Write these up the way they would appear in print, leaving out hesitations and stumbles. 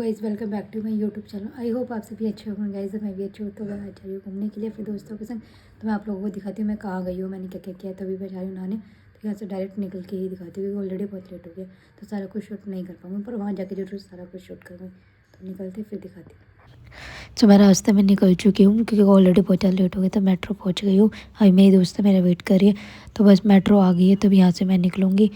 Guys welcome back to my YouTube channel. I hope आप सभी अच्छे होंगे गाइज़। मैं भी अच्छी हूँ। तो मैं जा रही हूँ घूमने के लिए अपने दोस्तों के संग। तो मैं आप लोगों को दिखाती हूँ मैं कहाँ गई हूँ, मैंने क्या क्या किया। तभी मैं जा रही हूँ नहाने। तो यहाँ से डायरेक्ट निकल के ही दिखाती हूँ क्योंकि ऑलरेडी बहुत लेट हो गया। तो सारा कुछ शूट नहीं कर पाऊँगी, पर वहाँ जाके जरूर सारा कुछ शूट करूँगी। तो निकलते फिर दिखाती हूँ। तो मैं रास्ते में निकल चुकी हूँ क्योंकि ऑलरेडी बहुत ज़्यादा लेट हो गया। तो मेट्रो पहुँच गई हूँ। अभी मेरी दोस्त मेरा वेट कर रही है। तो बस मेट्रो आ गई है, तो यहाँ से मैं निकलूँगी।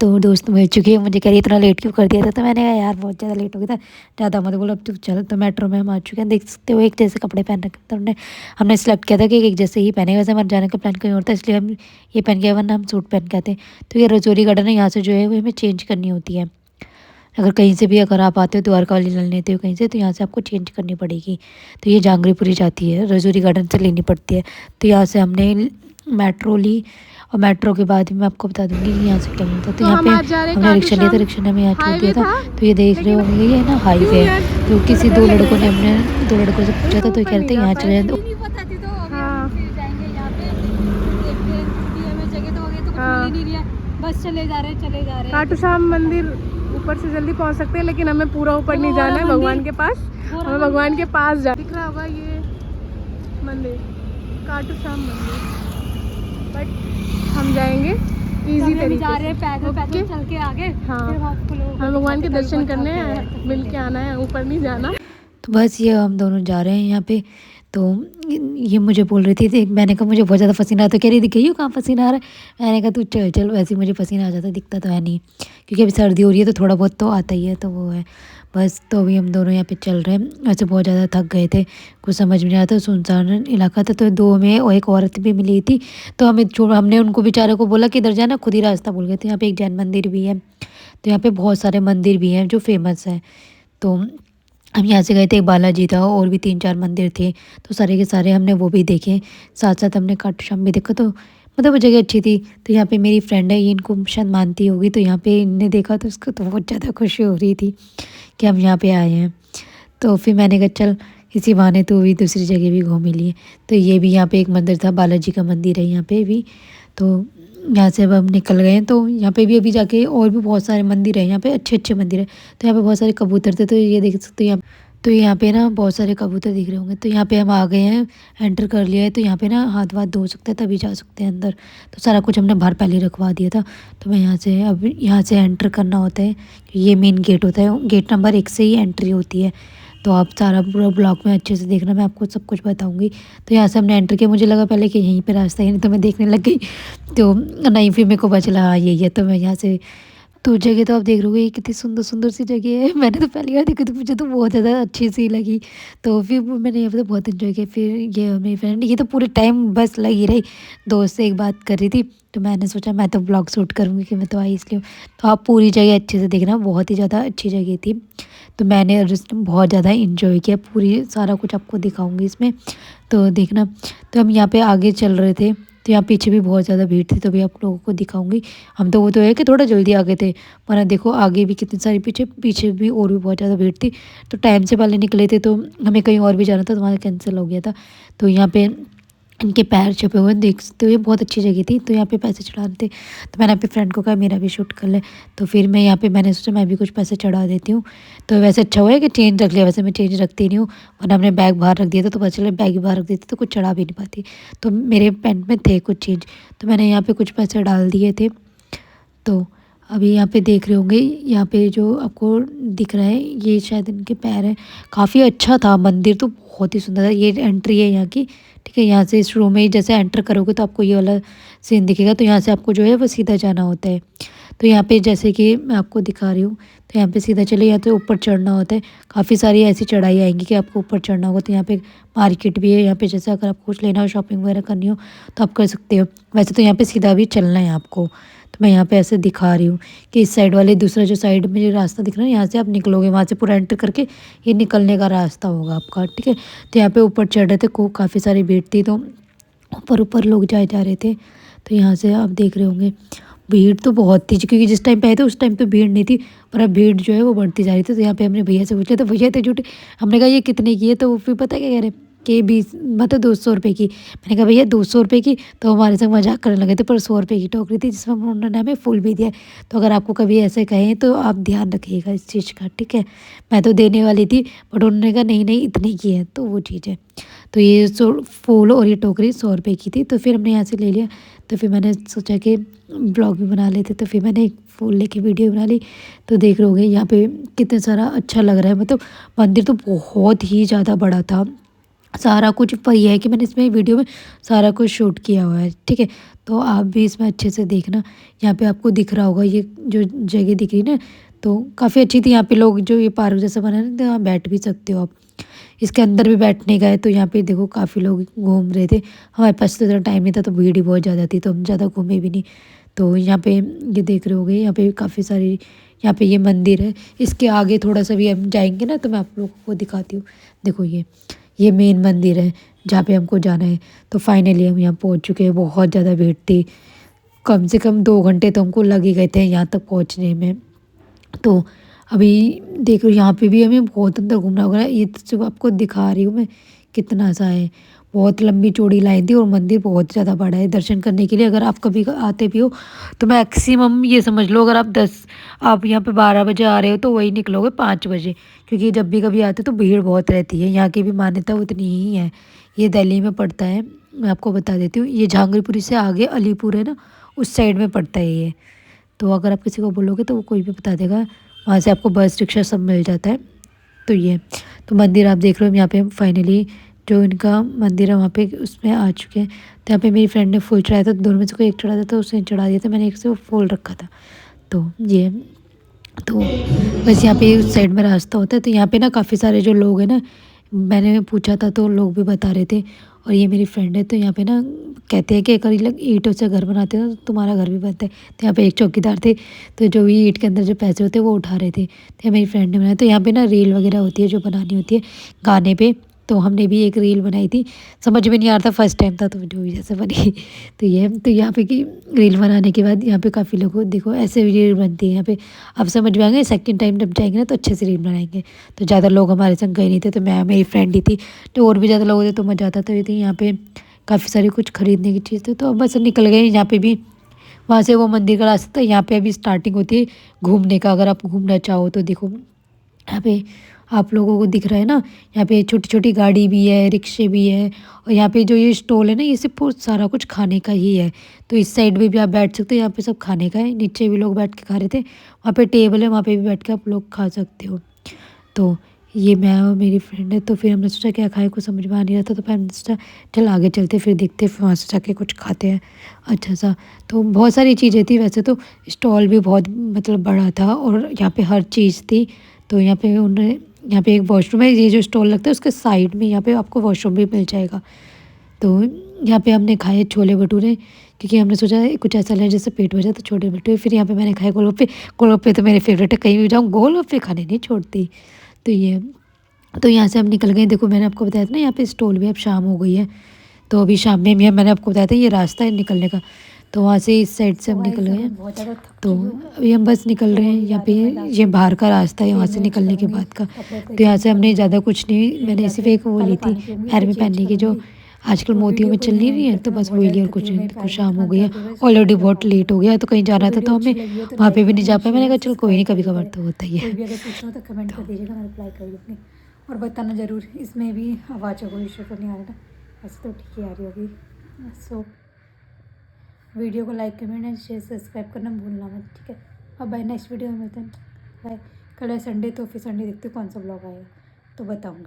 तो दोस्त मिल चुकी है, मुझे कह रही इतना लेट क्यों कर दिया था। तो मैंने कहा यार बहुत ज़्यादा लेट हो गया था, ज़्यादा मत बोलो, अब तू चल। तो मेट्रो में हम आ चुके हैं, देख सकते हो एक जैसे कपड़े पहन रखे। तो हमने सेलेक्ट किया था कि एक जैसे ही पहने, वैसे हमारे जाने का प्लान कहीं और था, इसलिए हम ये पहन के, वरना हम सूट पहन के आते। तो ये रजौरी गार्डन है, यहाँ से जो है वो हमें चेंज करनी होती है। अगर कहीं से भी अगर आप आते हो द्वारका वाली लाइन लेते हो कहीं से, तो यहाँ से आपको चेंज करनी पड़ेगी। तो ये जांगरीपुरी जाती है, रजौरी गार्डन से लेनी पड़ती है। तो यहाँ से हमने मेट्रो ली और मेट्रो के बाद मैं आपको बता दूंगी कि यहाँ से क्या मिलता है। तो यहाँ पे हमने रिक्शा लिया था, रिक्शा ने हमें यहाँ छोड़ दिया था। तो ये देख रहे होंगे ये ना हाईवे है। तो किसी दो लड़कों ने हमने दो लड़कों से पूछा था, तो ये कह रहे थे यहाँ चले जाए। बस चले जा रहे खाटू श्याम मंदिर ऊपर से जल्दी पहुंच सकते हैं, लेकिन हमें पूरा ऊपर नहीं जाना है, भगवान के पास। हमें भगवान के पास जा दिख रहा होगा ये मंदिर, खाटू श्याम मंदिर। बट हम जाएंगे इजी तरीके जा रहे हैं, पैदल चल के आगे। हाँ, हमें भगवान के दर्शन करने हैं, मिल के आना है, ऊपर नहीं जाना। तो बस ये हम दोनों जा रहे हैं यहाँ पे। तो ये मुझे बोल रही थी, मैंने कहा मुझे बहुत ज़्यादा पसीना आता है। तो कह रही दिख गई हो कहाँ पसीना आ रहा है। मैंने कहा तू चल चल, वैसे ही मुझे पसीना आ जाता, दिखता तो है नहीं क्योंकि अभी सर्दी हो रही है, तो थोड़ा बहुत तो आता ही है। तो वो है बस। तो अभी हम दोनों यहाँ पे चल रहे हैं। वैसे बहुत ज़्यादा थक गए थे, कुछ समझ में नहीं आता, सुनसान इलाका था। तो दो में और एक औरत भी मिली थी, तो हमने उनको बेचारे को बोला कि इधर जाना, खुद ही रास्ता भूल गए थे। यहाँ पे एक जैन मंदिर भी है, तो यहाँ पे बहुत सारे मंदिर भी हैं जो फेमस हैं। तो हम यहाँ से गए थे, एक बालाजी था और भी 3-4 मंदिर थे। तो सारे के सारे हमने वो भी देखे, साथ साथ हमने खाटू श्याम भी देखा। तो मतलब वो जगह अच्छी थी। तो यहाँ पे मेरी फ्रेंड है, ये इनको शायद मानती होगी। तो यहाँ पे इनने देखा तो उसको तो बहुत ज़्यादा खुशी हो रही थी कि हम यहाँ पे आए हैं। तो फिर मैंने कहा चल इसी बहाने तो भी दूसरी जगह भी घूम ही लिए। तो ये भी यहाँ पे एक मंदिर था, बालाजी का मंदिर है यहाँ पे भी। तो यहाँ से अब हम निकल गए हैं। तो यहाँ पे भी अभी जाके और भी बहुत सारे मंदिर हैं, यहाँ पे अच्छे अच्छे मंदिर है। तो यहाँ पे बहुत सारे कबूतर थे, तो ये देख सकते हो यहाँ। तो यहाँ पे ना बहुत सारे कबूतर दिख रहे होंगे। तो यहाँ पे हम आ गए हैं, एंटर कर लिया है। तो यहाँ पे ना हाथ वाथ धो सकते हैं तभी जा सकते हैं अंदर। तो सारा कुछ हमने बाहर पहले रखवा दिया था। तो मैं यहाँ से अब यहाँ से एंटर करना होता है, ये मेन गेट होता है, गेट नंबर 1 से ही एंट्री होती है। तो आप सारा पूरा ब्लॉग में अच्छे से देखना, मैं आपको सब कुछ बताऊंगी। तो यहाँ से हमने एंटर किया, मुझे लगा पहले कि यहीं पे रास्ता है, नहीं तो मैं देखने लग गई। तो नहीं, फिर मेरे को पता चला हाँ यही है। तो मैं यहाँ से, तो जगह तो आप देख रहे हो, ये कितनी सुंदर सुंदर सी जगह है। मैंने तो पहली बार देखी, तो मुझे तो बहुत ज़्यादा अच्छी सी लगी। तो फिर मैंने यहाँ पे तो बहुत इन्जॉय किया। फिर ये मेरी फ्रेंड, ये तो पूरे टाइम बस लगी रही, दोस्त से एक बात कर रही थी। तो मैंने सोचा मैं तो ब्लॉग शूट करूँगी कि मैं तो आई इसलिए। तो आप पूरी जगह अच्छे से देखना, बहुत ही ज़्यादा अच्छी जगह थी। तो मैंने बहुत ज़्यादा इन्जॉय किया, पूरी सारा कुछ आपको दिखाऊँगी इसमें, तो देखना। तो हम यहाँ पे आगे चल रहे थे, तो यहाँ पीछे भी बहुत ज़्यादा भीड़ थी, तो भी आप लोगों को दिखाऊंगी। हम तो वो तो है कि थोड़ा जल्दी आ गए थे, वरना देखो आगे भी कितनी सारी, पीछे पीछे भी और भी बहुत ज़्यादा भीड़ थी। तो टाइम से पहले निकले थे, तो हमें कहीं और भी जाना था, तो वहाँ कैंसिल हो गया था। तो यहाँ पे इनके पैर छुपे हुए देख सकते हो, ये बहुत अच्छी जगह थी। तो यहाँ पे पैसे चढ़ाने थे, तो मैंने अपने फ्रेंड को कहा मेरा भी शूट कर ले। तो फिर मैं यहाँ पे मैंने सोचा मैं भी कुछ पैसे चढ़ा देती हूँ। तो वैसे अच्छा हुआ है कि चेंज रख लिया, वैसे मैं चेंज रखती नहीं हूँ, वरना हमने बैग बाहर रख दिया था। तो पता चला बैग बाहर रख देती तो कुछ चढ़ा भी नहीं पाती। तो मेरे पैंट में थे कुछ चेंज, तो मैंने यहाँ पर कुछ पैसे डाल दिए थे। तो अभी यहाँ पे देख रहे होंगे, यहाँ पे जो आपको दिख रहा है ये शायद इनके पैर है। काफ़ी अच्छा था मंदिर, तो बहुत ही सुंदर था। ये एंट्री है यहाँ की, ठीक है। यहाँ से इस रूम में जैसे एंटर करोगे तो आपको ये वाला सीन दिखेगा। तो यहाँ से आपको जो है वो सीधा जाना होता है। तो यहाँ पे जैसे कि मैं आपको दिखा रही हूँ, तो यहाँ पे सीधा चले, यहाँ तो ऊपर चढ़ना होता है। काफ़ी सारी ऐसी चढ़ाई आएंगी कि आपको ऊपर चढ़ना होगा। तो यहाँ पे मार्केट भी है, यहाँ पे जैसे अगर आपको कुछ लेना हो, शॉपिंग वगैरह करनी हो, तो आप कर सकते हो। वैसे तो यहाँ पे सीधा भी चलना है आपको। तो मैं यहाँ पे ऐसे दिखा रही हूँ कि इस साइड वाले, दूसरा जो साइड में जो रास्ता दिख रहा है, यहाँ से आप निकलोगे, वहाँ से पूरा एंटर करके ये निकलने का रास्ता होगा आपका, ठीक है। तो यहाँ पे ऊपर चढ़ रहे थे, को काफ़ी सारी भीड़ थी, तो ऊपर ऊपर लोग जाए जा रहे थे। तो यहाँ से आप देख रहे होंगे भीड़ तो बहुत थी, क्योंकि जिस टाइम पे आए थे उस टाइम पे भीड़ नहीं थी, पर अब भीड़ जो है वो बढ़ती जा रही थी। तो यहाँ पे हमने भैया से पूछा, तो भैया थे झूठे। हमने कहा ये कितने की है, तो फिर पता क्या कह रहे, कि 20 मतलब 200 रुपये की। मैंने कहा भैया 200 रुपये की, तो हमारे संग मजाक करने लगे थे, पर 100 रुपये की टोकरी थी जिसमें उन्होंने हमें फुल भी दिया। तो अगर आपको कभी ऐसे कहें तो आप ध्यान रखिएगा इस चीज़ का, ठीक है। मैं तो देने वाली थी बट उन्होंने कहा नहीं नहीं इतने की है, तो वो चीज़ है। तो ये फूल और ये टोकरी 100 रुपये की थी, तो फिर हमने यहाँ से ले लिया। तो फिर मैंने सोचा कि ब्लॉग भी बना लेते, तो फिर मैंने एक फूल लेके वीडियो बना ली। तो देख रहे यहाँ पे कितने सारा अच्छा लग रहा है, मतलब मंदिर तो बहुत ही ज़्यादा बड़ा था सारा कुछ। पर यह है कि मैंने इसमें वीडियो में सारा कुछ शूट किया हुआ है, ठीक है। तो आप भी इसमें अच्छे से देखना। यहाँ पे आपको दिख रहा होगा ये जो जगह दिख रही ना, तो काफ़ी अच्छी थी। यहाँ पे लोग जो ये पार्क जैसा बना है ना, तो यहाँ बैठ भी सकते हो आप। इसके अंदर भी बैठने गए तो यहाँ पे देखो काफ़ी लोग घूम रहे थे। हमारे पास तो इतना टाइम नहीं था, तो भीड़ ही बहुत ज़्यादा थी, तो हम ज़्यादा घूमे भी नहीं। तो यहाँ पे ये देख रहे होगे, यहाँ पे काफ़ी सारी, यहाँ पे ये मंदिर है। इसके आगे थोड़ा सा भी हम जाएंगे ना, तो मैं आप लोगों को दिखाती हूँ। देखो ये मेन मंदिर है जहाँ पे हमको जाना है। तो फाइनली हम यहाँ पहुँच चुके हैं। बहुत ज़्यादा भीड़ थी, कम से कम 2 घंटे तो हमको लग ही गए थे यहाँ तक पहुँचने में। तो अभी देख लो यहाँ पे भी हमें बहुत अंदर घूमना होगा। ये तो सिर्फ आपको दिखा रही हूँ मैं कितना सा है। बहुत लंबी चौड़ी लाइन थी और मंदिर बहुत ज़्यादा बड़ा है। दर्शन करने के लिए अगर आप कभी आते भी हो तो मैक्सिमम ये समझ लो, अगर आप यहाँ पे 12 बजे आ रहे हो तो वही निकलोगे 5 बजे, क्योंकि जब भी कभी आते हो तो भीड़ बहुत रहती है। यहाँ की भी मान्यता उतनी ही है। ये दिल्ली में पड़ता है, मैं आपको बता देती हूँ। ये जहांगीरपुरी से आगे अलीपुर है ना, उस साइड में पड़ता है ये। तो अगर आप किसी को बोलोगे तो वो कोई भी बता देगा। वहाँ से आपको बस रिक्शा सब मिल जाता है। तो ये तो मंदिर आप देख रहे हो। यहाँ पे हम फाइनली जो इनका मंदिर है वहाँ पे उसमें आ चुके हैं। तो यहाँ पे मेरी फ्रेंड ने फूल चढ़ाया था, दोनों में से कोई एक चढ़ा था, तो उसने चढ़ा दिया था। मैंने एक से वो फूल रखा था। तो ये तो बस यहाँ पे उस साइड में रास्ता होता है। तो यहाँ पे ना काफ़ी सारे जो लोग हैं ना, मैंने पूछा था तो लोग भी बता रहे थे। और ये मेरी फ्रेंड है, तो यहाँ पे ना कहते हैं कि अगर ये लोग ईंटों से घर बनाते हैं तो तुम्हारा घर भी बनता है। तो यहाँ पे एक चौकीदार थे, तो जो भी ईंट के अंदर जो पैसे होते हैं वो उठा रहे थे। तो ये मेरी फ्रेंड ने बनाया। तो यहाँ पे ना रील वगैरह होती है जो बनानी होती है गाने पे। तो हमने भी एक रील बनाई थी, समझ में नहीं आ रहा था, फर्स्ट टाइम था तो जो भी जैसे बनी। तो यहाँ पे की रील बनाने के बाद यहाँ पे काफ़ी लोगों देखो ऐसे रील बनती है यहाँ पे। अब समझ में आएंगे, सेकंड टाइम जब जाएंगे ना तो अच्छे से रील बनाएंगे। तो ज़्यादा लोग हमारे संग गए नहीं थे, तो मैं मेरी फ्रेंड ही थी। तो और भी ज़्यादा लोग थे तो मज़ा आता। तो ये थी यहाँ पे काफ़ी सारी कुछ खरीदने की चीज़ थी। तो अब बस निकल गए यहाँ पे भी। वहाँ से वो मंदिर का रास्ता था, यहाँ पे अभी स्टार्टिंग होती है घूमने का। अगर आप घूमना चाहो तो देखो यहाँ पे आप लोगों को दिख रहा है ना, यहाँ पे छोटी छोटी गाड़ी भी है, रिक्शे भी है। और यहाँ पे जो ये स्टॉल है ना, ये सिर्फ सारा कुछ खाने का ही है। तो इस साइड में भी आप बैठ सकते हो, यहाँ पे सब खाने का है। नीचे भी लोग बैठ के खा रहे थे, वहाँ पे टेबल है, वहाँ पे भी बैठ के आप लोग खा सकते हो। तो ये मैं और मेरी फ्रेंड है। तो फिर हमने सोचा क्या खाए, कुछ समझ में आ नहीं रहा था। तो फिर हमने सोचा चल आगे चलते, फिर देखते, फिर वहाँ से जाके कुछ खाते हैं अच्छा सा। तो बहुत सारी चीज़ें थी वैसे तो। स्टॉल भी बहुत मतलब बड़ा था और यहाँ पे हर चीज़ थी। तो यहाँ पे एक वॉशरूम है, ये जो स्टॉल लगता है उसके साइड में यहाँ पे आपको वॉशरूम भी मिल जाएगा। तो यहाँ पे हमने खाए छोले भटूरे, क्योंकि हमने सोचा कुछ ऐसा ले जैसे पेट भर जाए। तो छोले भटूरे, फिर यहाँ पे मैंने खाए गोलगप्पे। गोलगप्पे तो मेरे फेवरेट है, कहीं भी जाऊँ गोलगप्पे खाने नहीं छोड़ती। तो ये तो यहाँ से हम निकल गए। देखो मैंने आपको बताया था ना यहाँ पे स्टॉल भी, अब शाम हो गई है। तो अभी शाम में भी मैंने आपको बताया था ये रास्ता है निकलने का। तो वहाँ से इस साइड से हम निकल गए हैं। तो अभी हम बस निकल रहे हैं। यहाँ पे ये बाहर का रास्ता है वहाँ से निकलने के बाद का। तो यहाँ से हमने ज़्यादा कुछ नहीं, मैंने सिर्फ एक वो ली थी पैर में पहनने की, जो आजकल मोतियों में चल नहीं रही है। तो बस वही ली और कुछ नहीं। कुछ शाम हो गई है, ऑलरेडी बहुत लेट हो गया। तो कहीं जाना था तो हमें वहाँ पे भी नहीं जा पाए। मैंने कहा चलो कोई नहीं, कभी कभार तो होता ही है। कोई भी अगर पूछना हो तो कमेंट कर दीजिएगा, मैं रिप्लाई कर दूँगी। और बताना ज़रूर इसमें भी आवाज़ कोई इशू तो नहीं आ रहा ना, वैसे तो ठीक ही आ रही होगी। सो वीडियो को like comment and share subscribe करना भूलना मत, ठीक है। अब बाय, नेक्स्ट वीडियो में मिलते हैं। बाय। कल है संडे, तो फिर संडे देखते हो कौन सा ब्लॉग आएगा तो बताऊँगी।